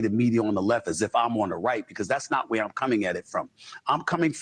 the media on the left as if I'm on the right, because that's not where I'm coming at it from. I'm coming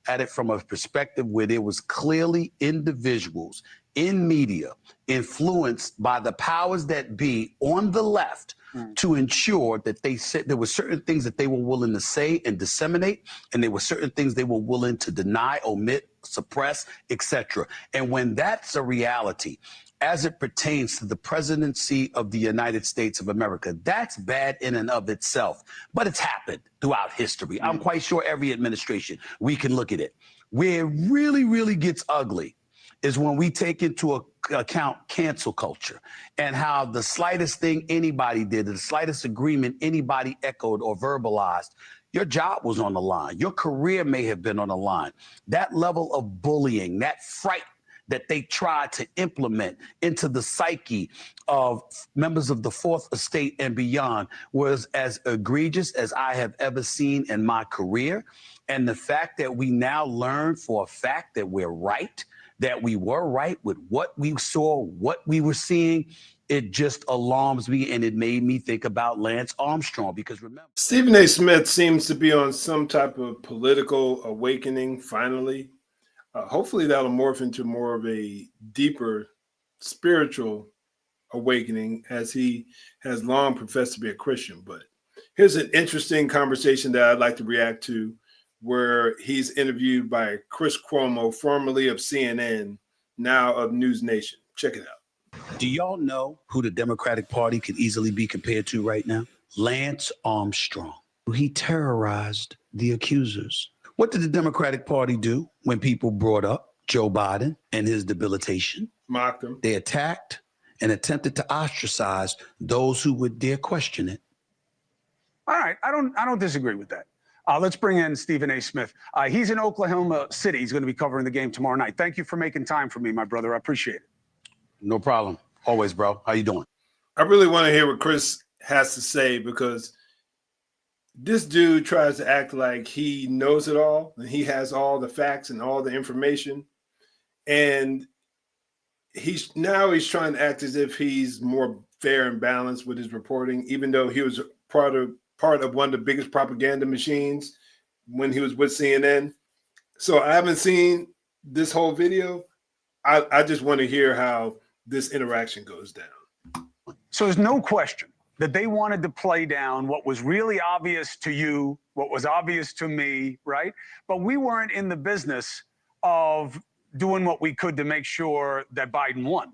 at it from a perspective where there was clearly individuals in media influenced by the powers that be on the left to ensure that they said there were certain things that they were willing to say and disseminate, and there were certain things they were willing to deny, omit, suppress, etc. And when that's a reality, as it pertains to the presidency of the United States of America, that's bad in and of itself. But it's happened throughout history. I'm quite sure every administration, we can look at it. Where it really, really gets ugly is when we take into account cancel culture and how the slightest thing anybody did, the slightest agreement anybody echoed or verbalized, your job was on the line. Your career may have been on the line. That level of bullying, that fright that they tried to implement into the psyche of members of the Fourth Estate and beyond was as egregious as I have ever seen in my career. And the fact that we now learn for a fact that we're right, that we were right with what we saw, what we were seeing, it just alarms me, and it made me think about Lance Armstrong, because remember, Stephen A. Smith seems to be on some type of political awakening finally. Hopefully that'll morph into more of a deeper spiritual awakening, as he has long professed to be a Christian. But here's an interesting conversation that I'd like to react to, where he's interviewed by Chris Cuomo, formerly of CNN, now of News Nation. Check it out. Do y'all know who the Democratic Party could easily be compared to right now? Lance Armstrong. He terrorized the accusers. What did the Democratic Party do when people brought up Joe Biden and his debilitation? Mocked him. They attacked and attempted to ostracize those who would dare question it. All right, I don't disagree with that. Let's bring in Stephen A. Smith. He's in Oklahoma City. He's going to be covering the game tomorrow night. Thank you for making time for me, my brother. I appreciate it. No problem. Always, bro. How you doing? I really want to hear what Chris has to say, because this dude tries to act like he knows it all and he has all the facts and all the information. And he's trying to act as if he's more fair and balanced with his reporting, even though he was part of one of the biggest propaganda machines when he was with CNN. So I haven't seen this whole video. I just want to hear how this interaction goes down. So there's no question that they wanted to play down what was really obvious to you, what was obvious to me, right? But we weren't in the business of doing what we could to make sure that Biden won,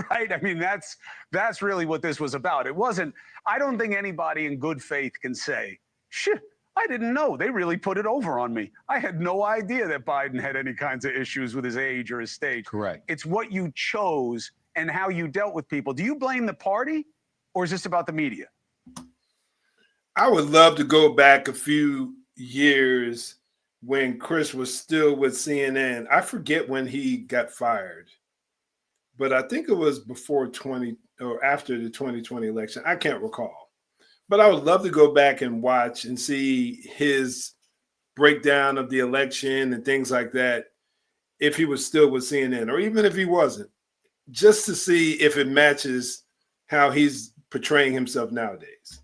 right? I mean, that's really what this was about. It wasn't, I don't think anybody in good faith can say, shit, I didn't know. They really put it over on me. I had no idea that Biden had any kinds of issues with his age or his stage. Correct. It's what you chose and how you dealt with people. Do you blame the party, or is this about the media? I would love to go back a few years when Chris was still with CNN. I forget when he got fired, but I think it was before after the 2020 election. I can't recall. But I would love to go back and watch and see his breakdown of the election and things like that, if he was still with CNN, or even if he wasn't, just to see if it matches how he's portraying himself nowadays.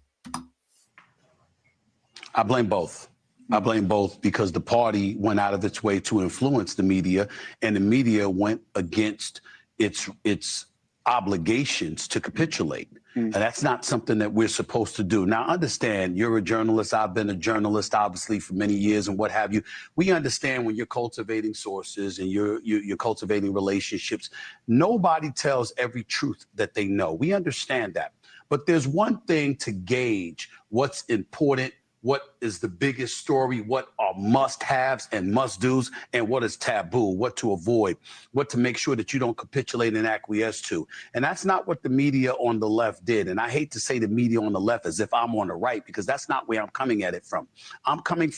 I blame both. I blame both, because the party went out of its way to influence the media, and the media went against its obligations to capitulate. And that's not something that we're supposed to do. Now, understand, you're a journalist. I've been a journalist, obviously, for many years and what have you. We understand when you're cultivating sources and you're cultivating relationships, nobody tells every truth that they know. We understand that. But there's one thing to gauge what's important, what is the biggest story, what are must-haves and must-dos, and what is taboo, what to avoid, what to make sure that you don't capitulate and acquiesce to. And that's not what the media on the left did. And I hate to say the media on the left as if I'm on the right, because that's not where I'm coming at it from. I'm coming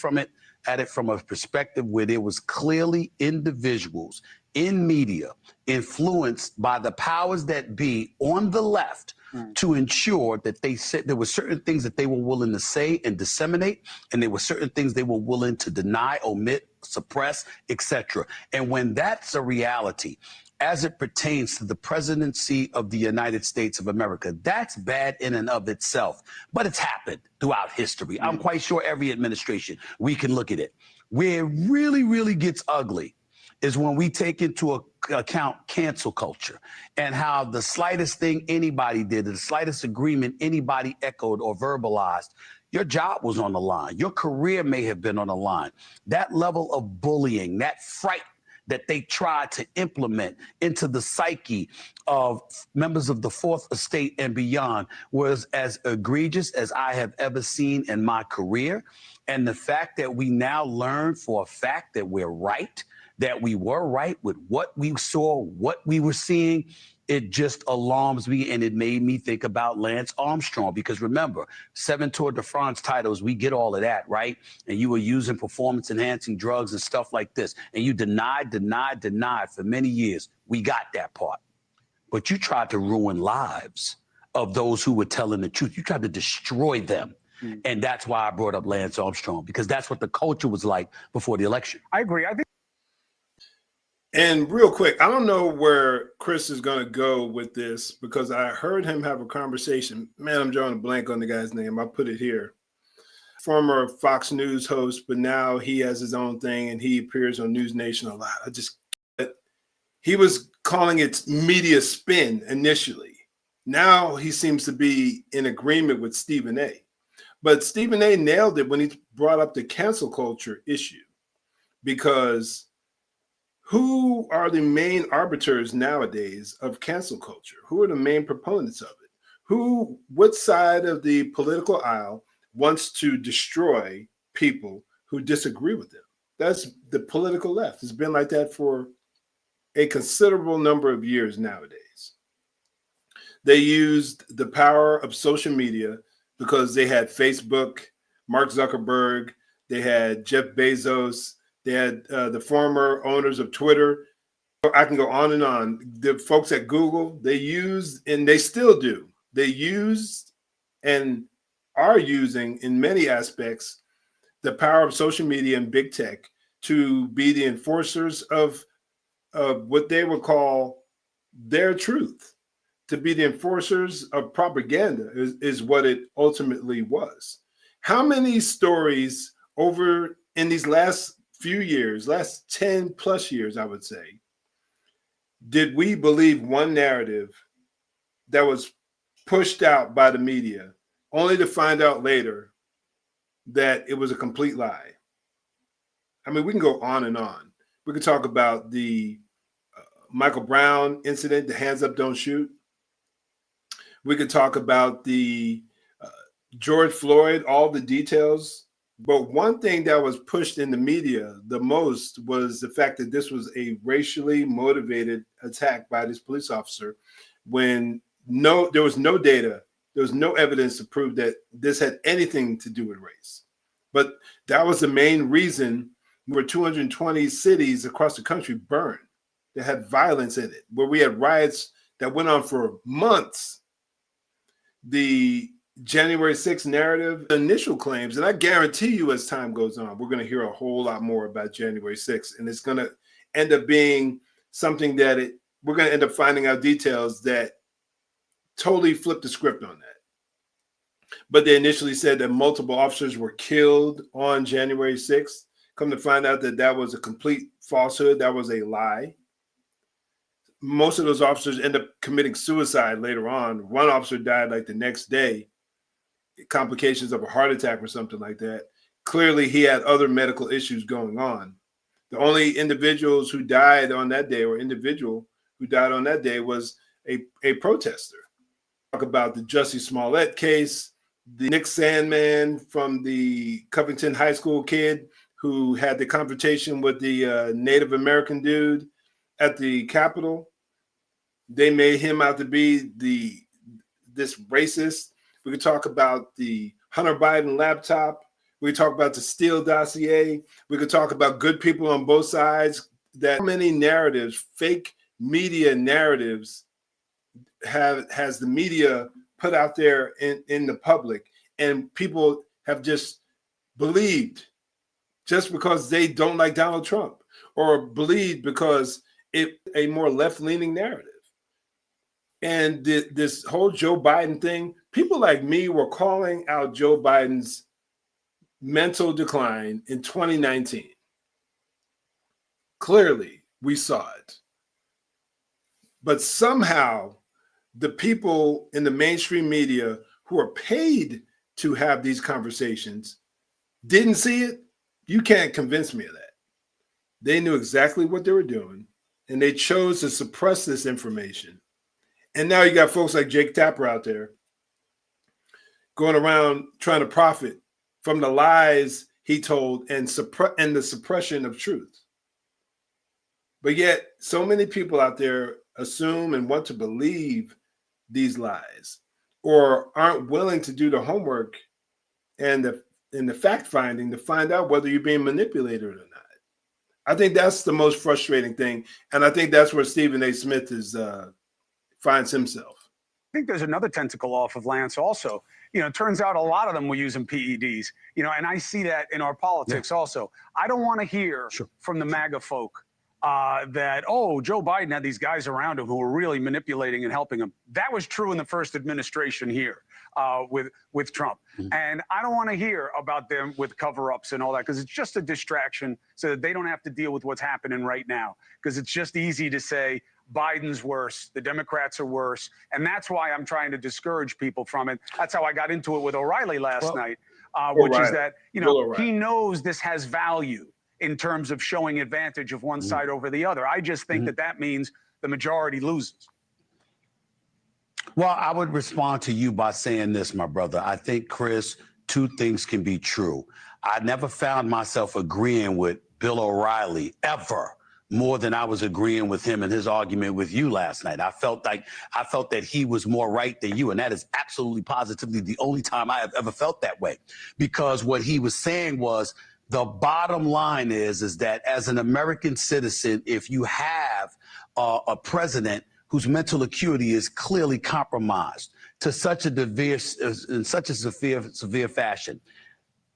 at it from a perspective where there was clearly individuals in media influenced by the powers that be on the left to ensure that they said there were certain things that they were willing to say and disseminate, and there were certain things they were willing to deny, omit, suppress, etc. And when that's a reality, as it pertains to the presidency of the United States of America. That's bad in and of itself, but it's happened throughout history. I'm quite sure every administration, we can look at it. Where it really, really gets ugly is when we take into account cancel culture and how the slightest thing anybody did, the slightest agreement anybody echoed or verbalized, your job was on the line. Your career may have been on the line. That level of bullying, that fright that they tried to implement into the psyche of members of the Fourth Estate and beyond was as egregious as I have ever seen in my career. And the fact that we now learn for a fact that we're right, that we were right with what we saw, what we were seeing, it just alarms me, and it made me think about Lance Armstrong. Because remember, 7 Tour de France titles, we get all of that, right? And you were using performance-enhancing drugs and stuff like this, and you denied for many years. We got that part. But you tried to ruin lives of those who were telling the truth. You tried to destroy them. And that's why I brought up Lance Armstrong, because that's what the culture was like before the election. I agree. I think. And real quick, I don't know where Chris is going to go with this, because I heard him have a conversation. Man, I'm drawing a blank on the guy's name. I'll put it here. Former Fox News host, but now he has his own thing and he appears on News Nation a lot. He was calling it media spin initially. Now he seems to be in agreement with Stephen A. But Stephen A nailed it when he brought up the cancel culture issue, because who are the main arbiters nowadays of cancel culture? Who are the main proponents of it? What side of the political aisle wants to destroy people who disagree with them? That's the political left. It's been like that for a considerable number of years nowadays. They used the power of social media because they had Facebook, Mark Zuckerberg, they had Jeff Bezos, they had the former owners of Twitter. I can go on and on. The folks at Google, they used, and they still do, they used and are using in many aspects the power of social media and big tech to be the enforcers of what they would call their truth. To be the enforcers of propaganda is what it ultimately was. How many stories over in these last few years, last 10 plus years, I would say, did we believe one narrative that was pushed out by the media only to find out later that it was a complete lie? I mean, we can go on and on. We could talk about the Michael Brown incident, the hands up, don't shoot. We could talk about the George Floyd, all the details. But one thing that was pushed in the media the most was the fact that this was a racially motivated attack by this police officer, when there was no data, there was no evidence to prove that this had anything to do with race. But that was the main reason where 220 cities across the country burned, that had violence in it, where we had riots that went on for months. The January 6th narrative, initial claims, and I guarantee you as time goes on, we're going to hear a whole lot more about January 6th, and it's going to end up being something that we're going to end up finding out details that totally flip the script on that. But they initially said that multiple officers were killed on January 6th. Come to find out that that was a complete falsehood. That was a lie. Most of those officers end up committing suicide later on. One officer died like the next day, complications of a heart attack or something like that. Clearly, he had other medical issues going on. The only individuals who died on that day, or individual who died on that day, was a protester. Talk about the Jussie Smollett case, the Nick Sandman from the Covington High School kid who had the confrontation with the Native American dude at the Capitol. They made him out to be this racist. We could talk about the Hunter Biden laptop. We could talk about the Steele dossier. We could talk about good people on both sides. That many narratives, fake media narratives, has the media put out there in the public, and people have just believed just because they don't like Donald Trump, or believed because a more left-leaning narrative. And this whole Joe Biden thing, people like me were calling out Joe Biden's mental decline in 2019. Clearly, we saw it. But somehow, the people in the mainstream media who are paid to have these conversations didn't see it. You can't convince me of that. They knew exactly what they were doing, and they chose to suppress this information. And now you got folks like Jake Tapper out there going around trying to profit from the lies he told and the suppression of truth. But yet, so many people out there assume and want to believe these lies, or aren't willing to do the homework and the fact finding to find out whether you're being manipulated or not. I think that's the most frustrating thing, and I think that's where Stephen A. Smith finds himself. I think there's another tentacle off of Lance also. It turns out a lot of them were using PEDs, and I see that in our politics also. I don't want to hear from the MAGA folk that, oh, Joe Biden had these guys around him who were really manipulating and helping him. That was true in the first administration here with Trump. And I don't want to hear about them with cover-ups and all that, because it's just a distraction so that they don't have to deal with what's happening right now, because it's just easy to say Biden's worse, the Democrats are worse, and that's why I'm trying to discourage people from it. That's how I got into it with O'Reilly last night, which is that, he knows this has value in terms of showing advantage of one side over the other. I just think that means the majority loses. Well, I would respond to you by saying this, my brother. I think, Chris, two things can be true. I never found myself agreeing with Bill O'Reilly ever more than I was agreeing with him in his argument with you last night. I felt that he was more right than you, and that is absolutely positively the only time I have ever felt that way, because what he was saying was, the bottom line is that as an American citizen, if you have a president whose mental acuity is clearly compromised to such a severe fashion,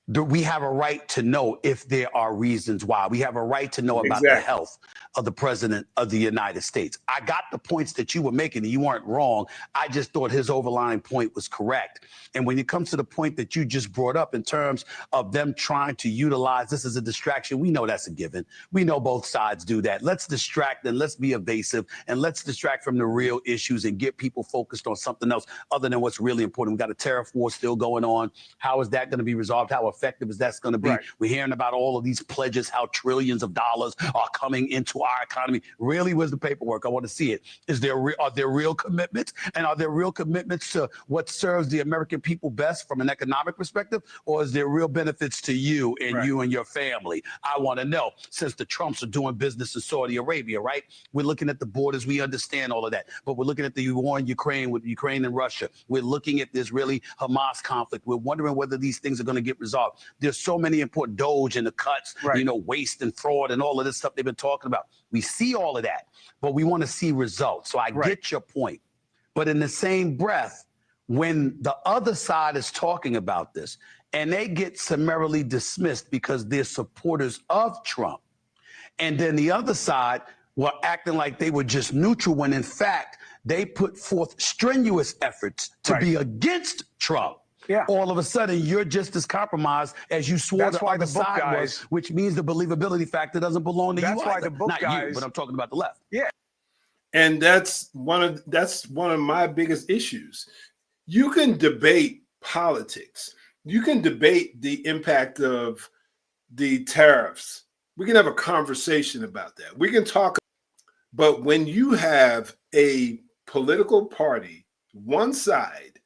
we have a right to know if there are reasons why. We have a right to know about the health of the president of the United States. I got the points that you were making, and you weren't wrong. I just thought his overlying point was correct. And when it comes to the point that you just brought up in terms of them trying to utilize this as a distraction, we know that's a given. We know both sides do that. Let's distract and let's be evasive, and let's distract from the real issues and get people focused on something else other than what's really important. We got a tariff war still going on. How is that going to be resolved? How effective is that going to be? We're hearing about all of these pledges, how trillions of dollars are coming into our economy. Really, where's the paperwork? I want to see it. Are there real commitments? And are there real commitments to what serves the American people best from an economic perspective? Or is there real benefits to you and you and your family? I want to know, since the Trumps are doing business in Saudi Arabia, right? We're looking at the borders. We understand all of that. But we're looking at the war in Ukraine with Ukraine and Russia. We're looking at this really Hamas conflict. We're wondering whether these things are going to get resolved. There's so many important Doge and the cuts, waste and fraud and all of this stuff they've been talking about. We see all of that, but we want to see results. So I get your point. But in the same breath, when the other side is talking about this and they get summarily dismissed because they're supporters of Trump, and then the other side were acting like they were just neutral when in fact they put forth strenuous efforts to be against Trump. All of a sudden, you're just as compromised as you swore the other side was, which means the believability factor doesn't belong to you either. That's why the book Not you, but I'm talking about the left. And that's one of my biggest issues. You can debate politics. You can debate the impact of the tariffs. We can have a conversation about that. We can talk. But when you have a political party, one side,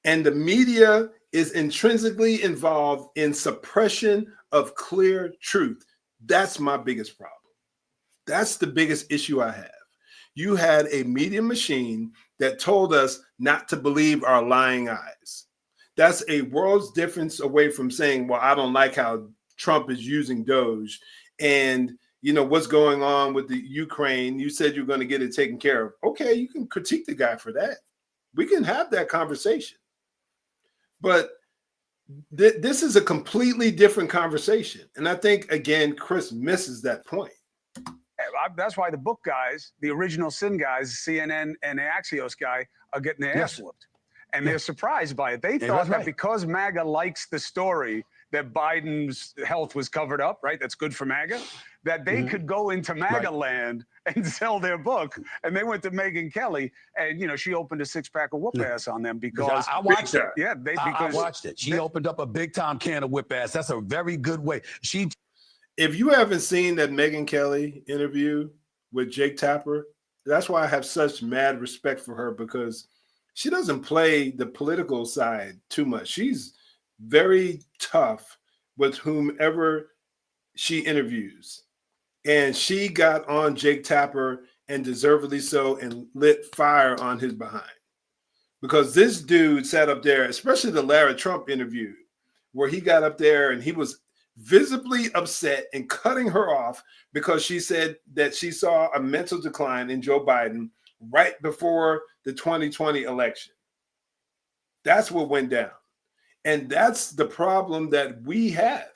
and the media is intrinsically involved in suppression of clear truth, that's my biggest problem. That's the biggest issue I have. You had a media machine that told us not to believe our lying eyes. That's a world's difference away from saying, well, I don't like how Trump is using Doge, and what's going on with the Ukraine. You said you're going to get it taken care of. Okay, you can critique the guy for that. We can have that conversation. But this is a completely different conversation. And I think, again, Chris misses that point. that's why the book guys, the original Sin guys, CNN and the Axios guy, are getting their ass whooped. And they're surprised by it. They thought that because MAGA likes the story that Biden's health was covered up, right? That's good for MAGA, that they could go into MAGA land and sell their book. And they went to Megyn Kelly, and, you know, she opened a six-pack of whoop ass on them because I watched it. Yeah, I watched it. She opened up a big-time can of whip ass. That's a very good way. If you haven't seen that Megyn Kelly interview with Jake Tapper, that's why I have such mad respect for her, because she doesn't play the political side too much. She's very tough with whomever she interviews. And she got on Jake Tapper, and deservedly so, and lit fire on his behind. Because this dude sat up there, especially the Lara Trump interview, where he got up there and he was visibly upset and cutting her off because she said that she saw a mental decline in Joe Biden right before the 2020 election. That's what went down. And that's the problem that we have.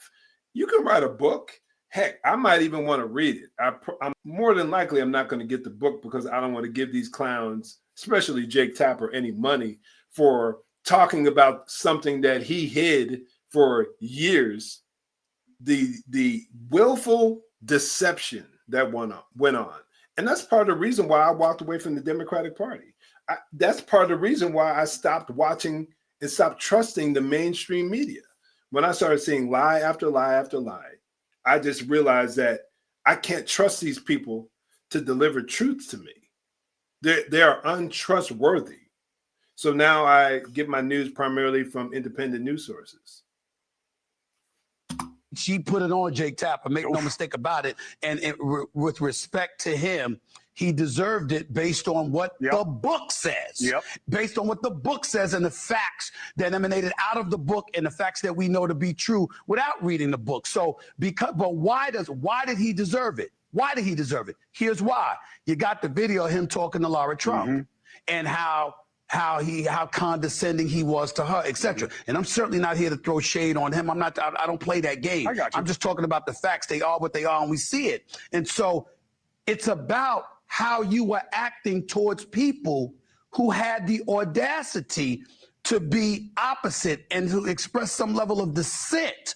You can write a book. Heck, I might even want to read it. I'm more than likely, I'm not going to get the book because I don't want to give these clowns, especially Jake Tapper, any money for talking about something that he hid for years. The willful deception that went on. And that's part of the reason why I walked away from the Democratic Party. That's part of the reason why I stopped watching and stopped trusting the mainstream media. When I started seeing lie after lie after lie, I just realized that I can't trust these people to deliver truth to me. They are untrustworthy. So now I get my news primarily from independent news sources. She put it on Jake Tapper, make no mistake about it. And with respect to him, he deserved it based on what the book says. Based on what the book says and the facts that emanated out of the book and the facts that we know to be true without reading the book. So, but why did he deserve it? Why did he deserve it? Here's why. You got the video of him talking to Lara Trump and how condescending he was to her, etc. And I'm certainly not here to throw shade on him. I don't play that game. I'm just talking about the facts. They are what they are, and we see it. And so it's about how you were acting towards people who had the audacity to be opposite and to express some level of dissent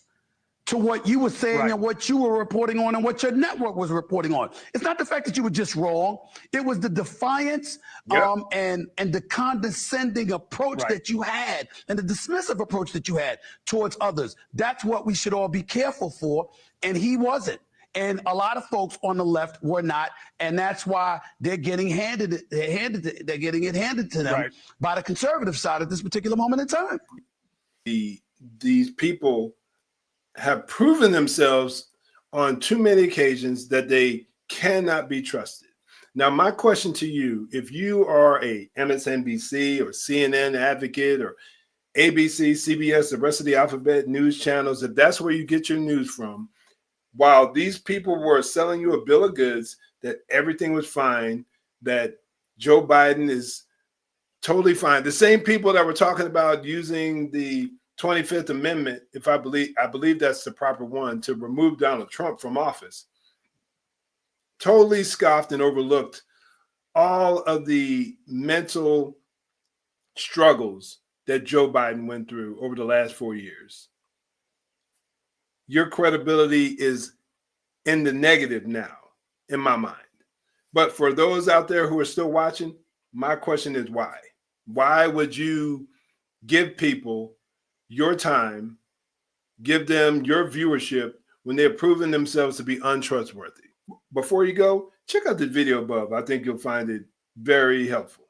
to what you were saying and what you were reporting on and what your network was reporting on. It's not the fact that you were just wrong. It was the defiance and the condescending approach that you had and the dismissive approach that you had towards others. That's what we should all be careful for, and he wasn't. And a lot of folks on the left were not, and that's why they're getting they're getting it handed to them by the conservative side at this particular moment in time. These people have proven themselves on too many occasions that they cannot be trusted. Now, my question to you, if you are a MSNBC or CNN advocate or ABC, CBS, the rest of the alphabet news channels, if that's where you get your news from, while these people were selling you a bill of goods that everything was fine, that Joe Biden is totally fine. The same people that were talking about using the 25th Amendment, if I believe that's the proper one, to remove Donald Trump from office, totally scoffed and overlooked all of the mental struggles that Joe Biden went through over the last 4 years. Your credibility is in the negative now, in my mind. But for those out there who are still watching, my question is why? Why would you give people your time, give them your viewership when they're proving themselves to be untrustworthy? Before you go, check out the video above. I think you'll find it very helpful.